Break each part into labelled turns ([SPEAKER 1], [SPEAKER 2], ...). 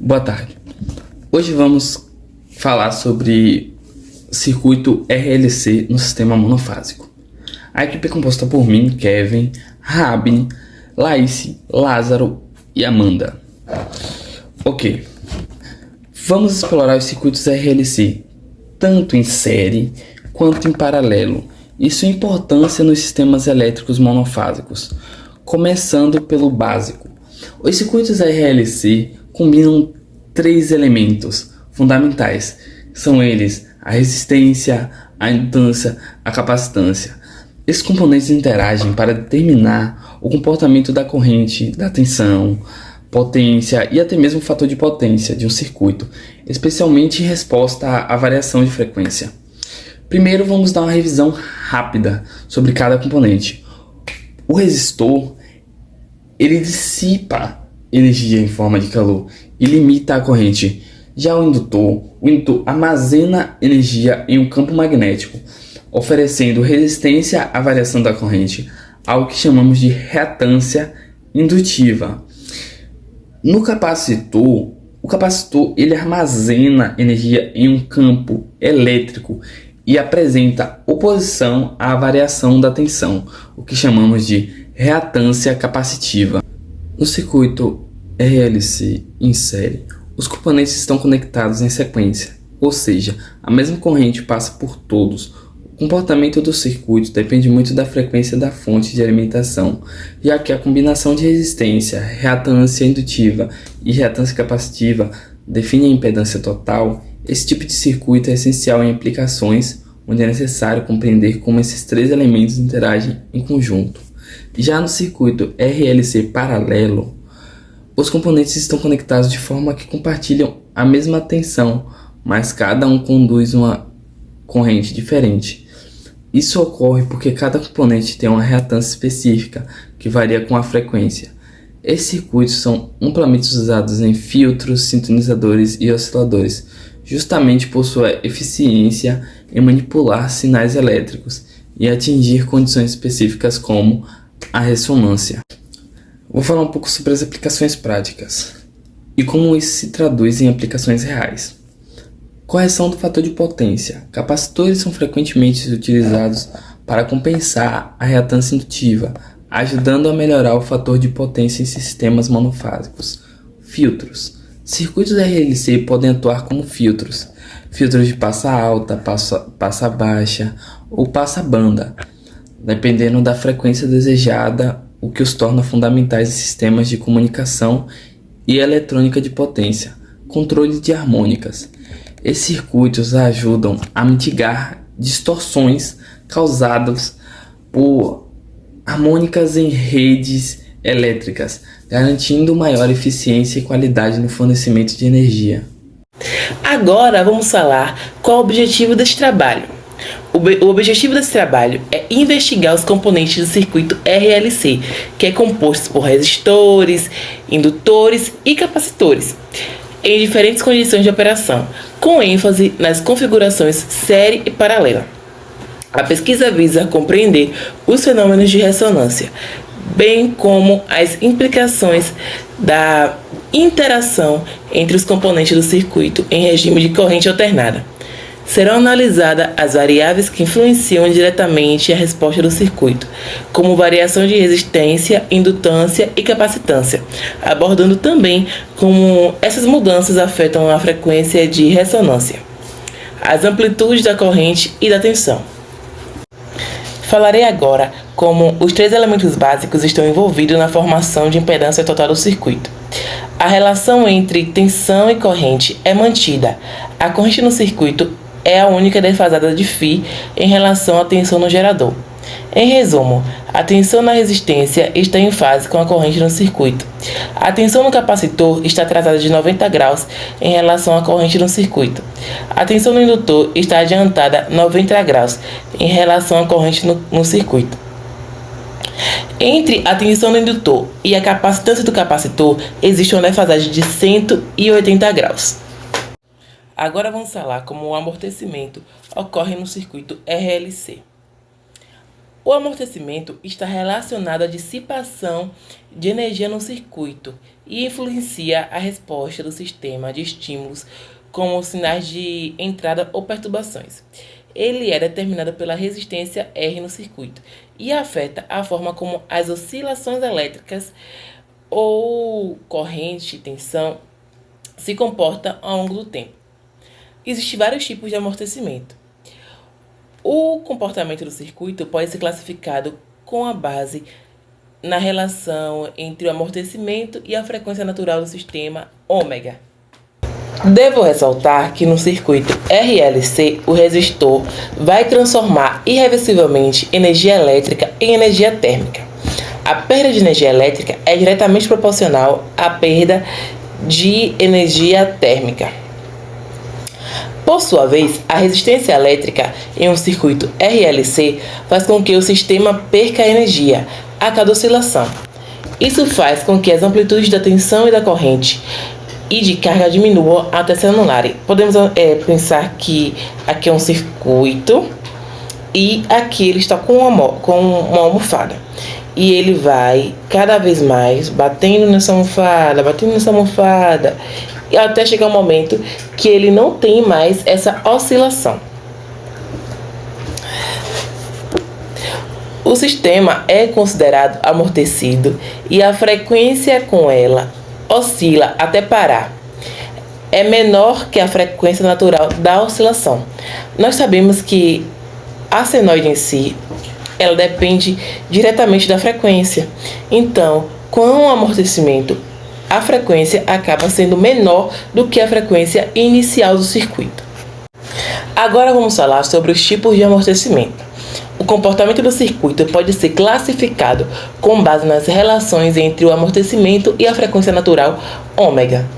[SPEAKER 1] Boa tarde. Hoje vamos falar sobre circuito RLC no sistema monofásico. A equipe é composta por mim, Kevin, Rabin, Laís, Lázaro e Amanda. Ok. Vamos explorar os circuitos RLC, tanto em série quanto em paralelo, e sua importância nos sistemas elétricos monofásicos. Começando pelo básico. Os circuitos RLC combinam três elementos fundamentais. São eles a resistência, a indutância, a capacitância. Esses componentes interagem para determinar o comportamento da corrente, da tensão, potência e até mesmo o fator de potência de um circuito, especialmente em resposta à variação de frequência. Primeiro vamos dar uma revisão rápida sobre cada componente. O resistor, ele dissipa energia em forma de calor e limita a corrente. Já o indutor armazena energia em um campo magnético, oferecendo resistência à variação da corrente, algo que chamamos de reatância indutiva. No capacitor, o capacitor ele armazena energia em um campo elétrico e apresenta oposição à variação da tensão, o que chamamos de reatância capacitiva. No circuito RLC em série, os componentes estão conectados em sequência, ou seja, a mesma corrente passa por todos. O comportamento do circuito depende muito da frequência da fonte de alimentação, já que a combinação de resistência, reatância indutiva e reatância capacitiva define a impedância total. Esse tipo de circuito é essencial em aplicações onde é necessário compreender como esses três elementos interagem em conjunto. Já no circuito RLC paralelo, os componentes estão conectados de forma que compartilham a mesma tensão, mas cada um conduz uma corrente diferente. Isso ocorre porque cada componente tem uma reatância específica que varia com a frequência. Esses circuitos são amplamente usados em filtros, sintonizadores e osciladores, justamente por sua eficiência em manipular sinais elétricos e atingir condições específicas como a ressonância. Vou falar um pouco sobre as aplicações práticas e como isso se traduz em aplicações reais. Correção do fator de potência. Capacitores são frequentemente utilizados para compensar a reatância indutiva, ajudando a melhorar o fator de potência em sistemas monofásicos. Filtros. Circuitos RLC podem atuar como filtros. Filtros de passa alta, passa baixa ou passa banda, dependendo da frequência desejada, o que os torna fundamentais em sistemas de comunicação e eletrônica de potência. Controle de harmônicas. Esses circuitos ajudam a mitigar distorções causadas por harmônicas em redes elétricas, garantindo maior eficiência e qualidade no fornecimento de energia.
[SPEAKER 2] Agora vamos falar qual é o objetivo desse trabalho. O objetivo desse trabalho é investigar os componentes do circuito RLC, que é composto por resistores, indutores e capacitores, em diferentes condições de operação, com ênfase nas configurações série e paralela. A pesquisa visa compreender os fenômenos de ressonância, bem como as implicações da interação entre os componentes do circuito em regime de corrente alternada. Serão analisadas as variáveis que influenciam diretamente a resposta do circuito, como variação de resistência, indutância e capacitância, abordando também como essas mudanças afetam a frequência de ressonância, as amplitudes da corrente e da tensão. Falarei agora como os três elementos básicos estão envolvidos na formação de impedância total do circuito. A relação entre tensão e corrente é mantida. A corrente no circuito é a única defasada de φ em relação à tensão no gerador. Em resumo, a tensão na resistência está em fase com a corrente no circuito. A tensão no capacitor está atrasada de 90 graus em relação à corrente no circuito. A tensão no indutor está adiantada 90 graus em relação à corrente no circuito. Entre a tensão do indutor e a capacitância do capacitor existe uma defasagem de 180 graus. Agora vamos falar como o amortecimento ocorre no circuito RLC. O amortecimento está relacionado à dissipação de energia no circuito e influencia a resposta do sistema de estímulos, como sinais de entrada ou perturbações. Ele é determinado pela resistência R no circuito e afeta a forma como as oscilações elétricas ou corrente, tensão, se comportam ao longo do tempo. Existem vários tipos de amortecimento. O comportamento do circuito pode ser classificado com a base na relação entre o amortecimento e a frequência natural do sistema ômega. Devo ressaltar que no circuito RLC, o resistor vai transformar irreversivelmente energia elétrica em energia térmica. A perda de energia elétrica é diretamente proporcional à perda de energia térmica. Por sua vez, a resistência elétrica em um circuito RLC faz com que o sistema perca energia a cada oscilação. Isso faz com que as amplitudes da tensão e da corrente e de carga diminuam até se anularem. Podemos pensar que aqui é um circuito e aqui ele está com uma almofada. E ele vai cada vez mais batendo nessa almofada, e até chegar um momento que ele não tem mais essa oscilação. O sistema é considerado amortecido e a frequência com ela oscila até parar. É menor que a frequência natural da oscilação. Nós sabemos que a senoide em si, ela depende diretamente da frequência. Então, com o amortecimento, a frequência acaba sendo menor do que a frequência inicial do circuito. Agora vamos falar sobre os tipos de amortecimento. O comportamento do circuito pode ser classificado com base nas relações entre o amortecimento e a frequência natural ômega.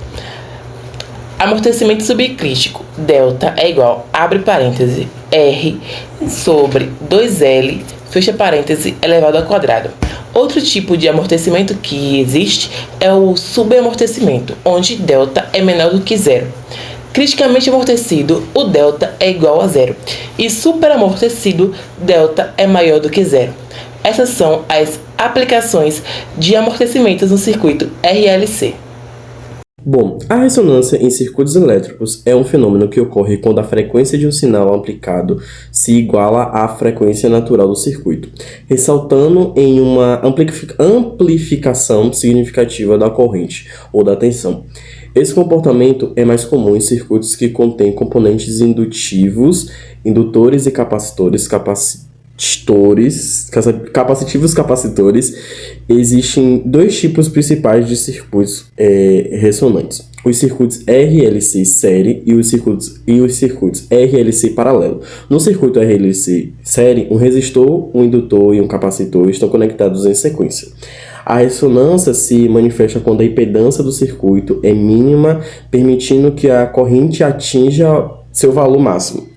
[SPEAKER 2] Amortecimento subcrítico, delta é igual, abre parêntese, R sobre 2L, fecha parêntese, elevado ao quadrado. Outro tipo de amortecimento que existe é o subamortecimento, onde delta é menor do que zero. Criticamente amortecido, o delta é igual a zero. E superamortecido, delta é maior do que zero. Essas são as aplicações de amortecimentos no circuito RLC.
[SPEAKER 3] Bom, a ressonância em circuitos elétricos é um fenômeno que ocorre quando a frequência de um sinal aplicado se iguala à frequência natural do circuito, ressaltando em uma amplificação significativa da corrente ou da tensão. Esse comportamento é mais comum em circuitos que contêm componentes indutores e capacitivos. Existem dois tipos principais de circuitos ressonantes: os circuitos RLC série e os circuitos RLC paralelo. No circuito RLC série, um resistor, um indutor e um capacitor estão conectados em sequência. A ressonância se manifesta quando a impedância do circuito é mínima, permitindo que a corrente atinja seu valor máximo.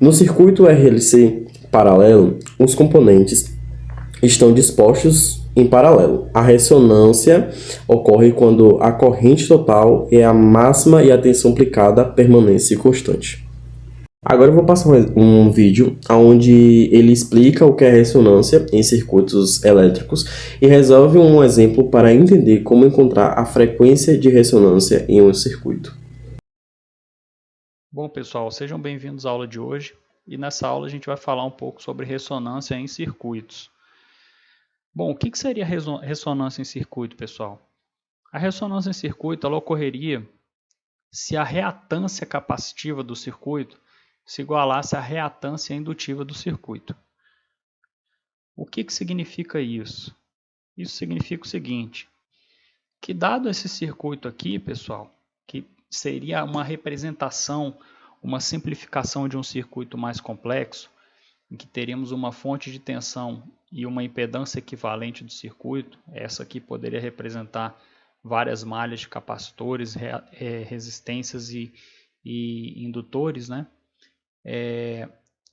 [SPEAKER 3] No circuito RLC paralelo, os componentes estão dispostos em paralelo. A ressonância ocorre quando a corrente total é a máxima e a tensão aplicada permanece constante. Agora eu vou passar um vídeo onde ele explica o que é ressonância em circuitos elétricos e resolve um exemplo para entender como encontrar a frequência de ressonância em um circuito.
[SPEAKER 4] Bom, pessoal, sejam bem-vindos à aula de hoje. E nessa aula a gente vai falar um pouco sobre ressonância em circuitos. Bom, o que seria ressonância em circuito, pessoal? A ressonância em circuito ela ocorreria se a reatância capacitiva do circuito se igualasse à reatância indutiva do circuito. O que significa isso? Isso significa o seguinte, que dado esse circuito aqui, pessoal, que seria uma representação, uma simplificação de um circuito mais complexo, em que teríamos uma fonte de tensão e uma impedância equivalente do circuito. Essa aqui poderia representar várias malhas de capacitores, resistências e indutores, né?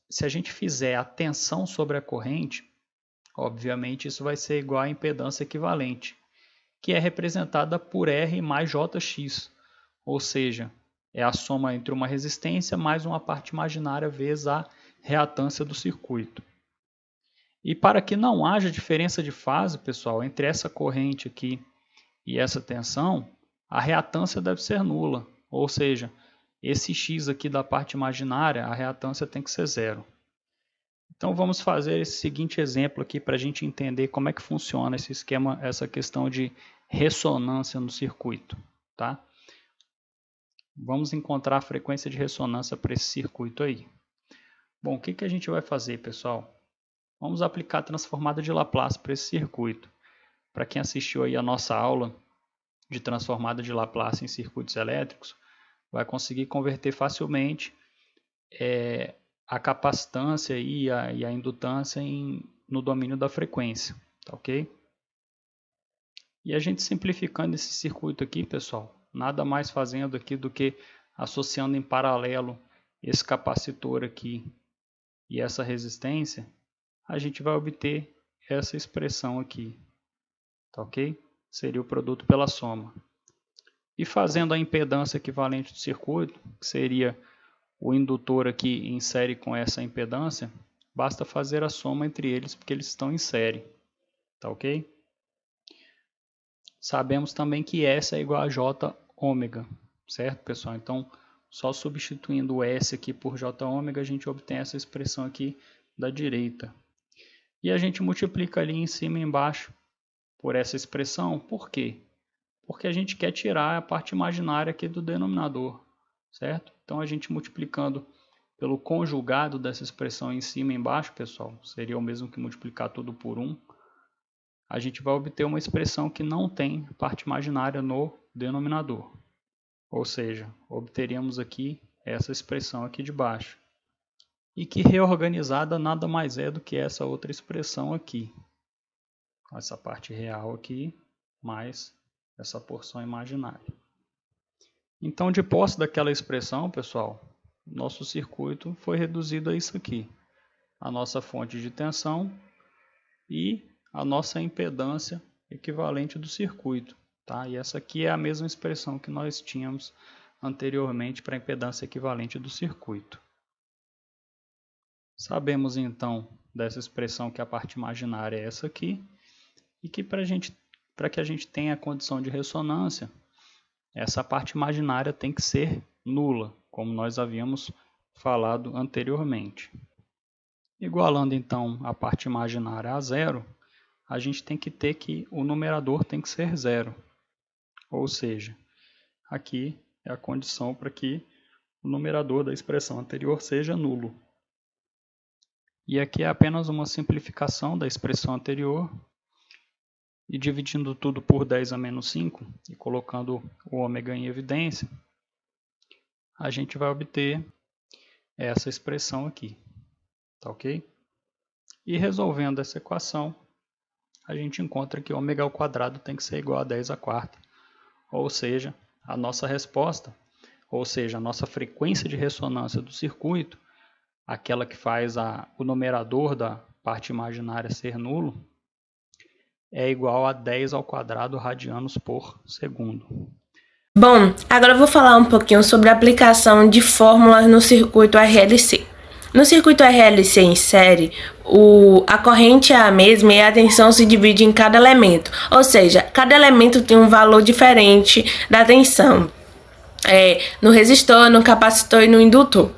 [SPEAKER 4] Se a gente fizer a tensão sobre a corrente, obviamente isso vai ser igual à impedância equivalente, que é representada por R mais Jx, ou seja, é a soma entre uma resistência mais uma parte imaginária vezes a reatância do circuito. E para que não haja diferença de fase, pessoal, entre essa corrente aqui e essa tensão, a reatância deve ser nula. Ou seja, esse X aqui da parte imaginária, a reatância tem que ser zero. Então vamos fazer esse seguinte exemplo aqui para a gente entender como é que funciona esse esquema, essa questão de ressonância no circuito. Tá? Vamos encontrar a frequência de ressonância para esse circuito aí. Bom, o que a gente vai fazer, pessoal? Vamos aplicar a transformada de Laplace para esse circuito. Para quem assistiu aí a nossa aula de transformada de Laplace em circuitos elétricos, vai conseguir converter facilmente a capacitância e a indutância no domínio da frequência, tá ok? E a gente simplificando esse circuito aqui, pessoal, nada mais fazendo aqui do que associando em paralelo esse capacitor aqui e essa resistência, a gente vai obter essa expressão aqui, tá ok? Seria o produto pela soma. E fazendo a impedância equivalente do circuito, que seria o indutor aqui em série com essa impedância, basta fazer a soma entre eles, porque eles estão em série, tá ok? Sabemos também que S é igual a J ômega, certo, pessoal? Então, só substituindo o S aqui por J ômega, a gente obtém essa expressão aqui da direita. E a gente multiplica ali em cima e embaixo por essa expressão. Por quê? Porque a gente quer tirar a parte imaginária aqui do denominador, certo? Então, a gente multiplicando pelo conjugado dessa expressão em cima e embaixo, pessoal, seria o mesmo que multiplicar tudo por 1. A gente vai obter uma expressão que não tem parte imaginária no denominador. Ou seja, obteríamos aqui essa expressão aqui de baixo. E que reorganizada nada mais é do que essa outra expressão aqui. Essa parte real aqui, mais essa porção imaginária. Então, de posse daquela expressão, pessoal, nosso circuito foi reduzido a isso aqui. A nossa fonte de tensão e a nossa impedância equivalente do circuito. Tá? E essa aqui é a mesma expressão que nós tínhamos anteriormente para a impedância equivalente do circuito. Sabemos então dessa expressão que a parte imaginária é essa aqui e que para que a gente tenha a condição de ressonância, essa parte imaginária tem que ser nula, como nós havíamos falado anteriormente. Igualando então a parte imaginária a zero, a gente tem que ter que o numerador tem que ser zero. Ou seja, aqui é a condição para que o numerador da expressão anterior seja nulo. E aqui é apenas uma simplificação da expressão anterior. E dividindo tudo por 10 a menos 5 e colocando o ômega em evidência, a gente vai obter essa expressão aqui. Tá ok? E resolvendo essa equação, a gente encontra que ômega ao quadrado tem que ser igual a 10 à quarta. Ou seja, a nossa resposta, ou seja, a nossa frequência de ressonância do circuito, aquela que faz o numerador da parte imaginária ser nulo, é igual a 10 ao quadrado radianos por segundo.
[SPEAKER 5] Bom, agora eu vou falar um pouquinho sobre a aplicação de fórmulas no circuito RLC. No circuito RLC em série, a corrente é a mesma e a tensão se divide em cada elemento. Ou seja, cada elemento tem um valor diferente da tensão. No resistor, no capacitor e no indutor.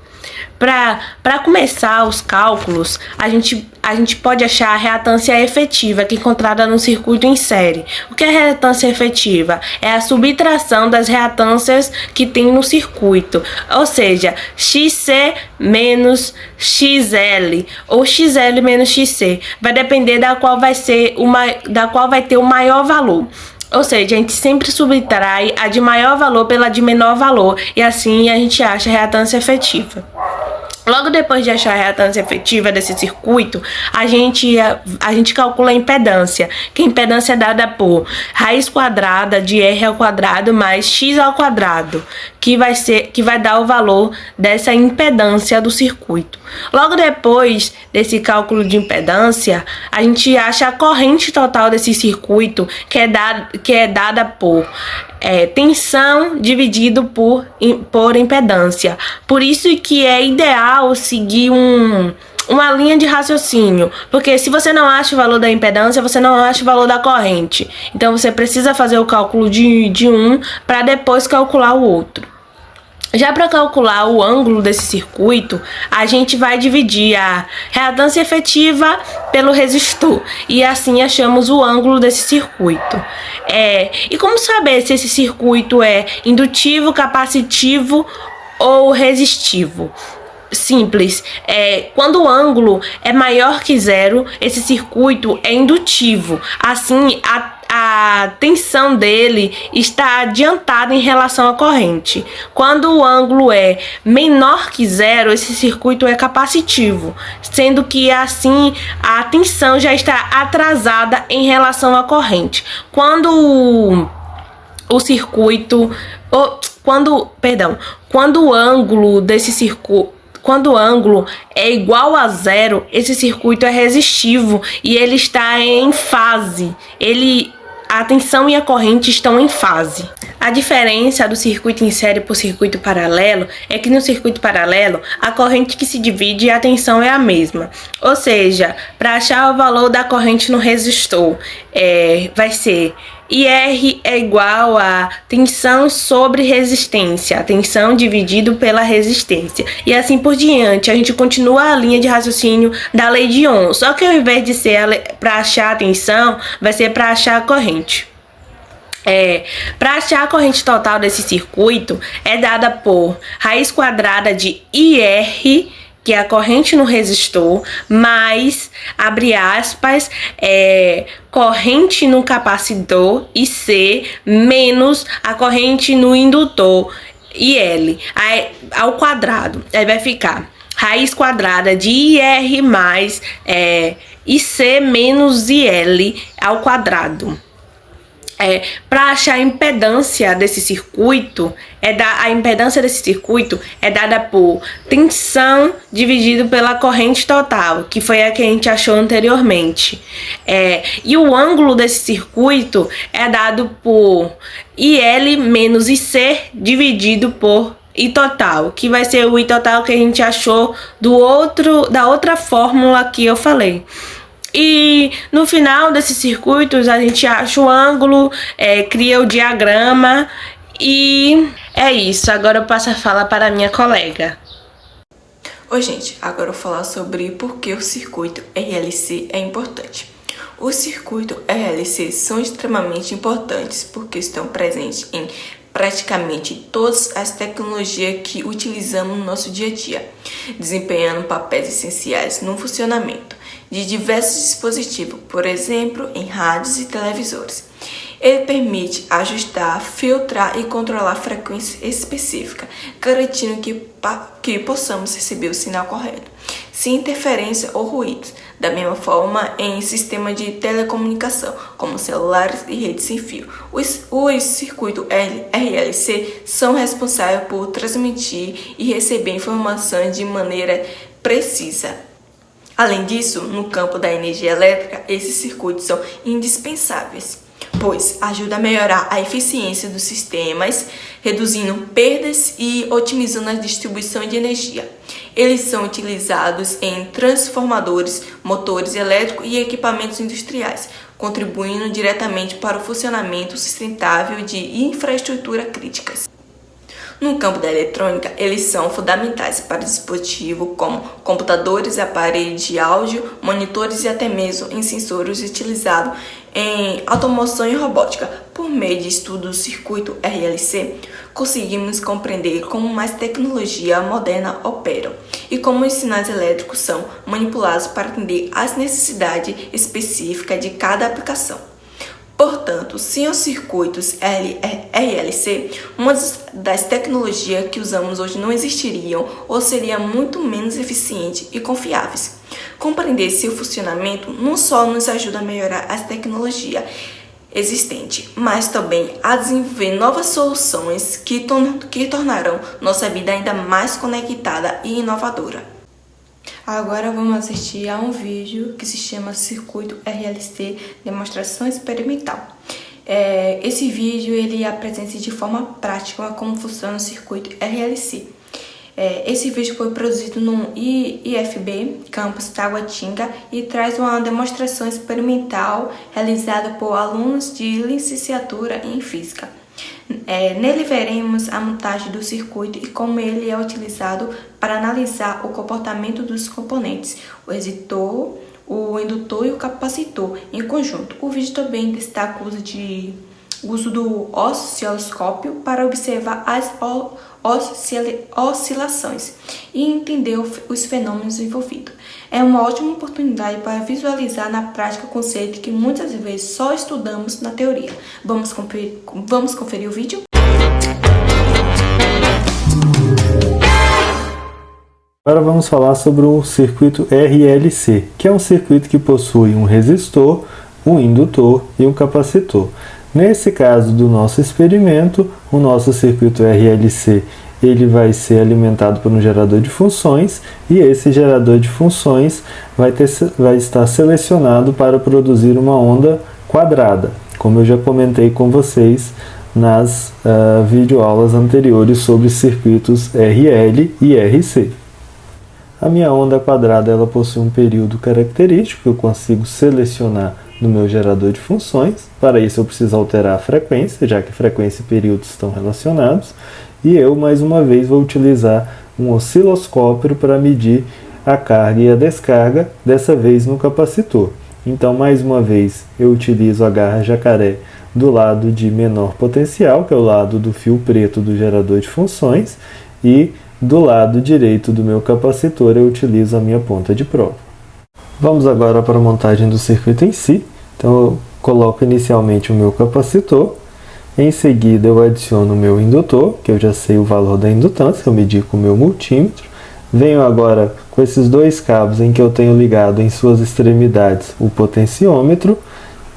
[SPEAKER 5] Para começar os cálculos, a gente pode achar a reatância efetiva que é encontrada no circuito em série. O que é reatância efetiva? É a subtração das reatâncias que tem no circuito, ou seja, XC menos XL ou XL menos XC. Vai depender da qual vai ter o maior valor. Ou seja, a gente sempre subtrai a de maior valor pela de menor valor e assim a gente acha a reatância efetiva. Logo depois de achar a reatância efetiva desse circuito, a gente calcula a impedância, que a impedância é dada por raiz quadrada de R ao quadrado mais X ao quadrado, que vai dar o valor dessa impedância do circuito. Logo depois desse cálculo de impedância, a gente acha a corrente total desse circuito, que é dada por tensão dividido por impedância. Por isso que é ideal seguir uma linha de raciocínio, porque se você não acha o valor da impedância, você não acha o valor da corrente. Então você precisa fazer o cálculo de um para depois calcular o outro. Já para calcular o ângulo desse circuito, a gente vai dividir a reatância efetiva pelo resistor e assim achamos o ângulo desse circuito. E como saber se esse circuito é indutivo, capacitivo ou resistivo? Simples. Quando o ângulo é maior que zero, esse circuito é indutivo. Assim, a tensão dele está adiantada em relação à corrente. Quando o ângulo é menor que zero, esse circuito é capacitivo, sendo que assim a tensão já está atrasada em relação à corrente. Quando o circuito, quando o ângulo desse circuito, quando o ângulo é igual a zero, esse circuito é resistivo e ele está em fase. A tensão e a corrente estão em fase. A diferença do circuito em série por circuito paralelo é que no circuito paralelo, a corrente que se divide e a tensão é a mesma. Ou seja, para achar o valor da corrente no resistor, vai ser IR é igual a tensão sobre resistência, a tensão dividido pela resistência. E assim por diante, a gente continua a linha de raciocínio da lei de Ohm, só que ao invés de ser para achar a tensão, vai ser para achar a corrente. Para achar a corrente total desse circuito, é dada por raiz quadrada de IR, que é a corrente no resistor, mais, abre aspas, corrente no capacitor, IC, menos a corrente no indutor, IL, ao quadrado. Aí vai ficar raiz quadrada de IR mais IC menos IL ao quadrado. Para achar a impedância desse circuito, a impedância desse circuito é dada por tensão dividido pela corrente total, que foi a que a gente achou anteriormente. E o ângulo desse circuito é dado por IL menos IC dividido por I total, que vai ser o I total que a gente achou da outra fórmula que eu falei. E no final desses circuitos a gente acha o ângulo, cria o diagrama e é isso. Agora eu passo a fala para a minha colega.
[SPEAKER 6] Oi gente, agora eu vou falar sobre por que o circuito RLC é importante. Os circuitos RLC são extremamente importantes porque estão presentes em praticamente todas as tecnologias que utilizamos no nosso dia a dia, desempenhando papéis essenciais no funcionamento de diversos dispositivos, por exemplo, em rádios e televisores. Ele permite ajustar, filtrar e controlar frequência específica, garantindo que possamos receber o sinal correto, sem interferência ou ruídos. Da mesma forma, em sistemas de telecomunicação, como celulares e redes sem fio, os circuitos RLC são responsáveis por transmitir e receber informação de maneira precisa. Além disso, no campo da energia elétrica, esses circuitos são indispensáveis, pois ajudam a melhorar a eficiência dos sistemas, reduzindo perdas e otimizando a distribuição de energia. Eles são utilizados em transformadores, motores elétricos e equipamentos industriais, contribuindo diretamente para o funcionamento sustentável de infraestruturas críticas. No campo da eletrônica, eles são fundamentais para dispositivos como computadores, aparelhos de áudio, monitores e até mesmo em sensores utilizados em automação e robótica. Por meio de estudo do circuito RLC, conseguimos compreender como mais tecnologia moderna operam e como os sinais elétricos são manipulados para atender às necessidades específicas de cada aplicação. Portanto, sem os circuitos RLC, uma das tecnologias que usamos hoje não existiriam ou seriam muito menos eficientes e confiáveis. Compreender seu funcionamento não só nos ajuda a melhorar as tecnologias existentes, mas também a desenvolver novas soluções que tornarão nossa vida ainda mais conectada e inovadora. Agora vamos assistir a um vídeo que se chama Circuito RLC Demonstração Experimental. Esse vídeo ele apresenta de forma prática como funciona o circuito RLC. Esse vídeo foi produzido no IFB, campus Taguatinga, e traz uma demonstração experimental realizada por alunos de licenciatura em Física. Nele veremos a montagem do circuito e como ele é utilizado para analisar o comportamento dos componentes, o resistor, o indutor e o capacitor em conjunto. O vídeo também destaca o uso do osciloscópio para observar as oscilações e entender os fenômenos envolvidos. É uma ótima oportunidade para visualizar na prática conceitos que muitas vezes só estudamos na teoria. Vamos conferir o vídeo?
[SPEAKER 7] Agora vamos falar sobre o circuito RLC, que é um circuito que possui um resistor, um indutor e um capacitor. Nesse caso do nosso experimento, o nosso circuito RLC ele vai ser alimentado por um gerador de funções e esse gerador de funções vai estar selecionado para produzir uma onda quadrada, como eu já comentei com vocês nas videoaulas anteriores sobre circuitos RL e RC. A minha onda quadrada ela possui um período característico que eu consigo selecionar no meu gerador de funções. Para isso eu preciso alterar a frequência, já que frequência e período estão relacionados. E eu, mais uma vez, vou utilizar um osciloscópio para medir a carga e a descarga, dessa vez no capacitor. Então, mais uma vez, eu utilizo a garra jacaré do lado de menor potencial, que é o lado do fio preto do gerador de funções, e do lado direito do meu capacitor eu utilizo a minha ponta de prova. Vamos agora para a montagem do circuito em si. Então eu coloco inicialmente o meu capacitor, em seguida eu adiciono o meu indutor, que eu já sei o valor da indutância, eu medi com o meu multímetro. Venho agora com esses dois cabos em que eu tenho ligado em suas extremidades o potenciômetro,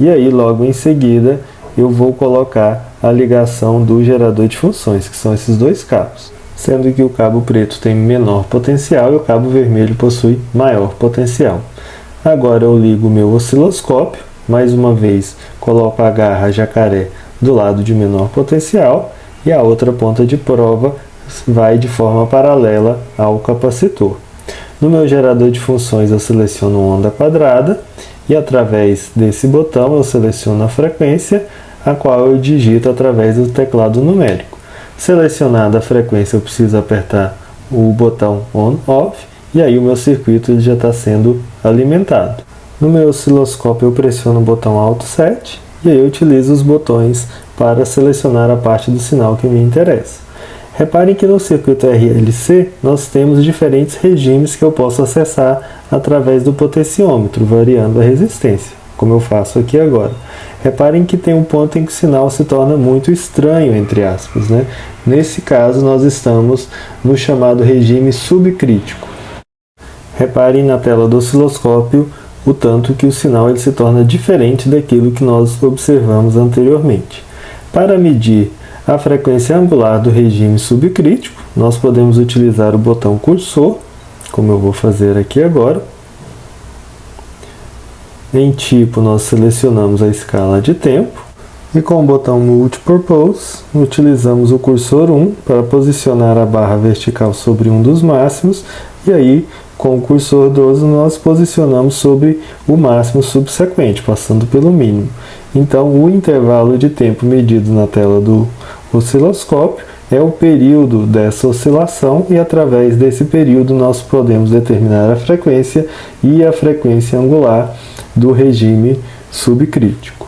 [SPEAKER 7] e aí logo em seguida eu vou colocar a ligação do gerador de funções, que são esses dois cabos. Sendo que o cabo preto tem menor potencial e o cabo vermelho possui maior potencial. Agora eu ligo o meu osciloscópio, mais uma vez coloco a garra jacaré do lado de menor potencial e a outra ponta de prova vai de forma paralela ao capacitor. No meu gerador de funções eu seleciono onda quadrada e através desse botão eu seleciono a frequência, a qual eu digito através do teclado numérico. Selecionada a frequência, eu preciso apertar o botão On/Off e aí o meu circuito já está sendo alimentado. No meu osciloscópio eu pressiono o botão Auto Set e aí eu utilizo os botões para selecionar a parte do sinal que me interessa. Reparem que no circuito RLC nós temos diferentes regimes que eu posso acessar através do potenciômetro, variando a resistência, como eu faço aqui agora. Reparem que tem um ponto em que o sinal se torna muito estranho, entre aspas, né? Nesse caso, nós estamos no chamado regime subcrítico. Reparem na tela do osciloscópio o tanto que o sinal ele se torna diferente daquilo que nós observamos anteriormente. Para medir a frequência angular do regime subcrítico, nós podemos utilizar o botão cursor, como eu vou fazer aqui agora. Em tipo, nós selecionamos a escala de tempo e com o botão Multipurpose, utilizamos o cursor 1 para posicionar a barra vertical sobre um dos máximos e aí, com o cursor 12, nós posicionamos sobre o máximo subsequente, passando pelo mínimo. Então, o intervalo de tempo medido na tela do osciloscópio é o período dessa oscilação e através desse período nós podemos determinar a frequência e a frequência angular do regime subcrítico.